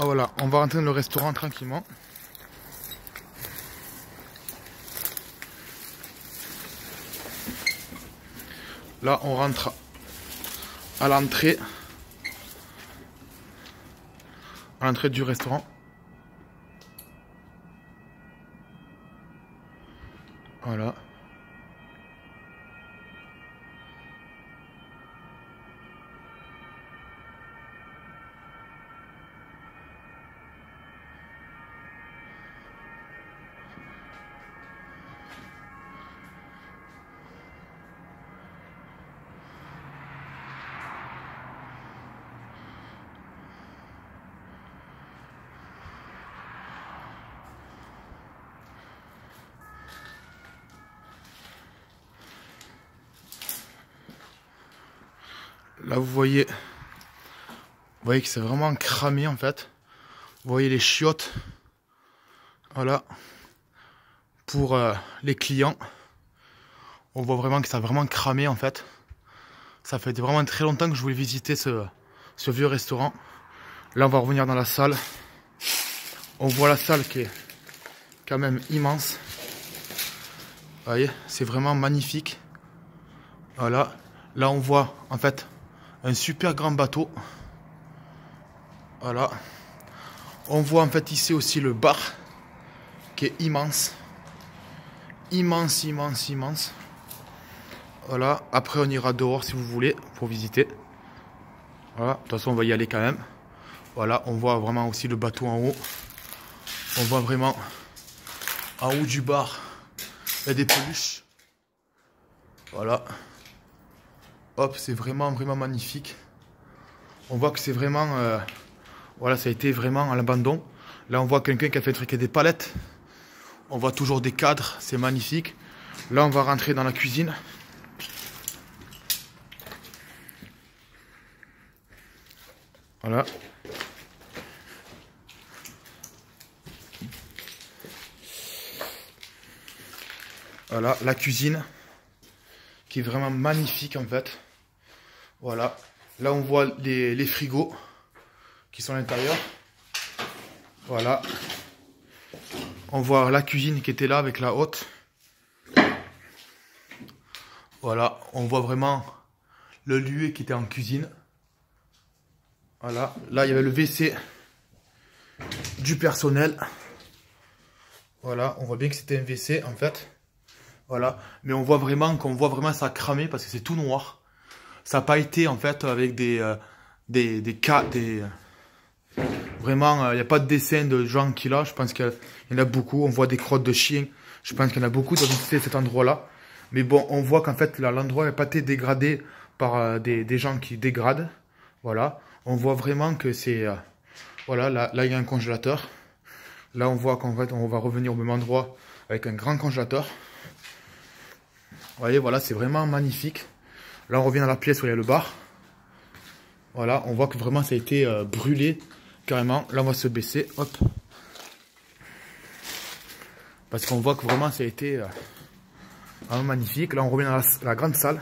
Ah voilà, on va rentrer dans le restaurant tranquillement. Là, on rentre à l'entrée du restaurant. Voilà. Là, vous voyez que c'est vraiment cramé en fait. Vous voyez les chiottes. Voilà. Pour les clients. On voit vraiment que ça a vraiment cramé en fait. Ça fait vraiment très longtemps que je voulais visiter ce vieux restaurant. Là, on va revenir dans la salle. On voit la salle qui est quand même immense. Vous voyez, c'est vraiment magnifique. Voilà. Là, on voit en fait un super grand bateau. Voilà. On voit en fait ici aussi le bar qui est immense. Immense, immense, immense. Voilà. Après, on ira dehors si vous voulez pour visiter. Voilà. De toute façon, on va y aller quand même. Voilà. On voit vraiment aussi le bateau en haut. On voit vraiment en haut du bar, il y a des peluches. Voilà. Hop, c'est vraiment, vraiment magnifique. On voit que c'est vraiment... voilà, ça a été vraiment à l'abandon. Là, on voit quelqu'un qui a fait truquer des palettes. On voit toujours des cadres, c'est magnifique. Là, on va rentrer dans la cuisine. Voilà. Voilà, la cuisine. Qui est vraiment magnifique, en fait. Voilà. Là, on voit les frigos qui sont à l'intérieur. Voilà. On voit la cuisine qui était là avec la haute. Voilà. On voit vraiment le lieu qui était en cuisine. Voilà. Là, il y avait le WC du personnel. Voilà. On voit bien que c'était un WC, en fait. Voilà. Mais on voit vraiment ça a cramé parce que c'est tout noir. Ça n'a pas été en fait avec vraiment, il n'y a pas de dessin de gens qui là. Je pense qu'il y en a beaucoup. On voit des crottes de chiens. Je pense qu'il y en a beaucoup dans cet endroit-là. Mais bon, on voit qu'en fait, l'endroit n'a pas été dégradé par des gens qui dégradent. Voilà. On voit vraiment que c'est... voilà, là, il y a un congélateur. Là, on voit qu'en fait, on va revenir au même endroit avec un grand congélateur. Vous voyez, voilà, c'est vraiment magnifique. Là, on revient dans la pièce où il y a le bar. Voilà, on voit que vraiment ça a été brûlé carrément. Là, on va se baisser, hop. Parce qu'on voit que vraiment ça a été vraiment magnifique. Là, on revient dans la grande salle.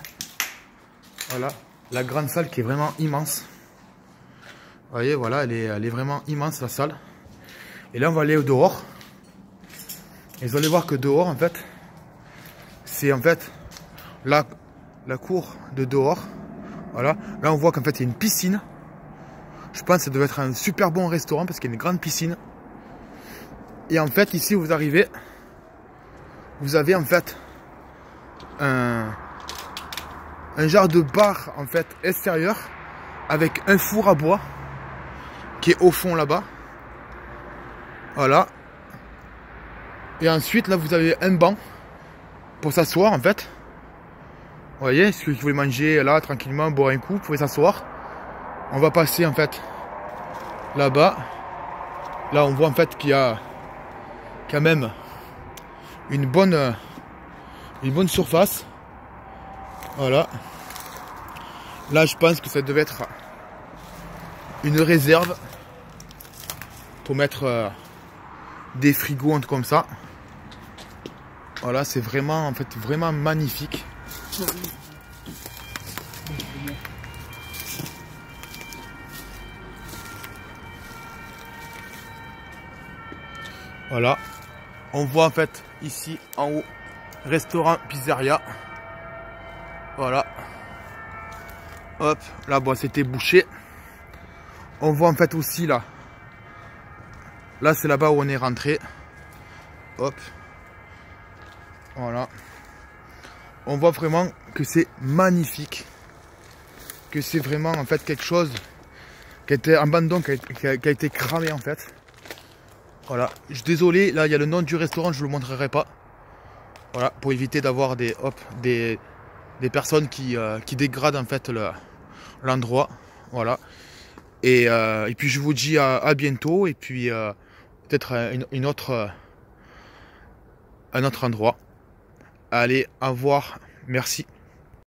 Voilà, la grande salle qui est vraiment immense. Vous voyez, voilà, elle est vraiment immense, la salle. Et là, on va aller au dehors. Et vous allez voir que dehors, en fait, c'est en fait la cour de dehors. Voilà. Là, on voit qu'en fait, il y a une piscine. Je pense que ça devait être un super bon restaurant parce qu'il y a une grande piscine. Et en fait, ici, vous arrivez. Vous avez en fait un genre de bar en fait extérieur avec un four à bois qui est au fond là-bas. Voilà. Et ensuite, là, vous avez un banc pour s'asseoir en fait. Vous voyez, si vous voulez manger là tranquillement, boire un coup, vous pouvez s'asseoir. On va passer en fait là-bas. Là, on voit en fait qu'il y a quand même une bonne surface. Voilà. Là, je pense que ça devait être une réserve pour mettre des frigos, un truc comme ça. Voilà, c'est vraiment en fait vraiment magnifique. Voilà. On voit en fait ici en haut, restaurant pizzeria. Voilà. Hop, là-bas c'était bouché. On voit en fait aussi là. Là c'est là-bas où on est rentré. Hop. Voilà. On voit vraiment que c'est magnifique. Que c'est vraiment en fait quelque chose qui a été abandonné, qui a été cramé en fait. Voilà. Je suis désolé, là il y a le nom du restaurant, je ne vous le montrerai pas. Voilà, pour éviter d'avoir des personnes qui dégradent en fait l'endroit. Voilà. Et puis je vous dis à bientôt. Et puis peut-être un autre endroit. Allez, au revoir. Merci.